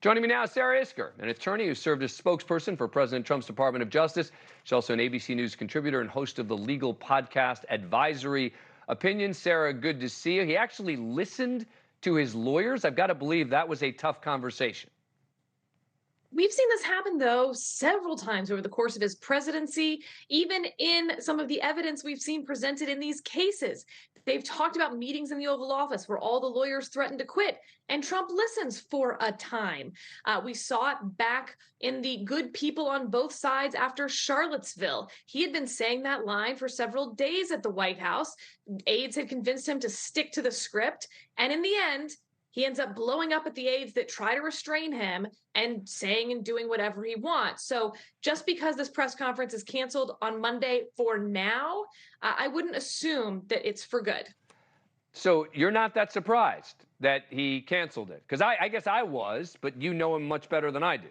Joining me now is Sarah Isgur, an attorney who served as spokesperson for President Trump's Department of Justice. She's also an ABC News contributor and host of the legal podcast Advisory Opinion. Sarah, good to see you. He actually listened to his lawyers. I've got to believe that was a tough conversation. We've seen this happen, though, several times over the course of his presidency, even in some of the evidence we've seen presented in these cases. They've talked about meetings in the Oval Office where all the lawyers threatened to quit, and Trump listens for a time. We saw it back in the good people on both sides after Charlottesville. He had been saying that line for several days at the White House. Aides had convinced him to stick to the script, and in the end, he ends up blowing up at the aides that try to restrain him and saying and doing whatever he wants. So just because this press conference is canceled on Monday for now, I wouldn't assume that it's for good. So you're not that surprised that he canceled it? Because I guess I was, but you know him much better than I do.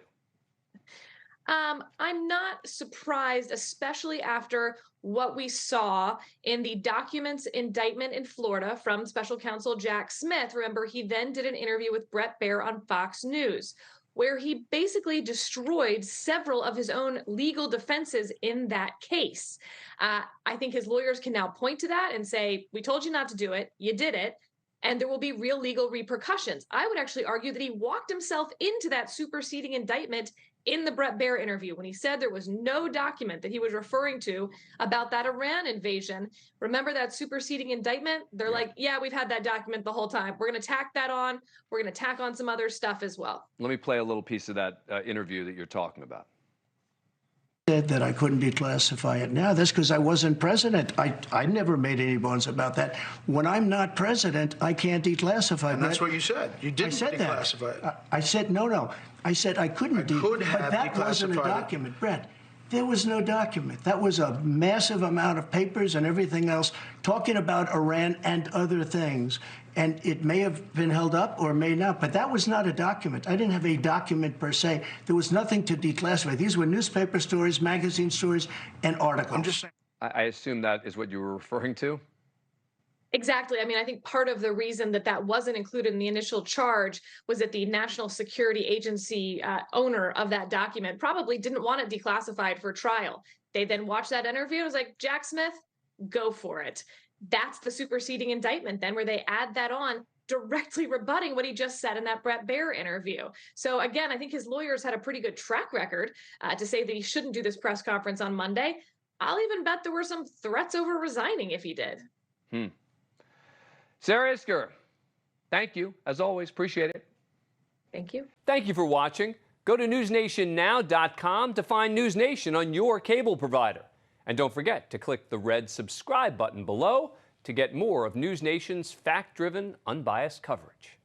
I'm not surprised, especially after what we saw in the documents indictment in Florida from special counsel Jack Smith. Remember, he then did an interview with Bret Baier on Fox News, where he basically destroyed several of his own legal defenses in that case. I think his lawyers can now point to that and say, we told you not to do it, you did it, and there will be real legal repercussions. I would actually argue that he walked himself into that superseding indictment in the Bret Baier interview when he said there was no document that he was referring to about that Iran invasion. Remember that superseding indictment? They're like, yeah, we've had that document the whole time. We're going to tack that on. We're going to tack on some other stuff as well. Let me play a little piece of that interview that you're talking about. Said that I couldn't declassify it now. That's because I wasn't president. I never made any bones about that. When I'm not president, I can't declassify. And that's what you said. You didn't declassify it. I said no. I said I couldn't. But that wasn't a document, Brett. There was no document. That was a massive amount of papers and everything else talking about Iran and other things. And it may have been held up or may not, but that was not a document. I didn't have a document per se. There was nothing to declassify. These were newspaper stories, magazine stories, and articles. I'm just saying. I assume that is what you were referring to? Exactly. I mean, I think part of the reason that that wasn't included in the initial charge was that the National Security Agency owner of that document probably didn't want it declassified for trial. They then watched that interview and was like, Jack Smith, go for it. That's the superseding indictment then, where they add that on, directly rebutting what he just said in that Bret Baier interview. So again, I think his lawyers had a pretty good track record to say that he shouldn't do this press conference on Monday. I'll even bet there were some threats over resigning if he did. Sarah Isgur, thank you. As always, appreciate it. Thank you. Thank you for watching. Go to newsnationnow.com to find NewsNation on your cable provider. And don't forget to click the red subscribe button below to get more of NewsNation's fact-driven, unbiased coverage.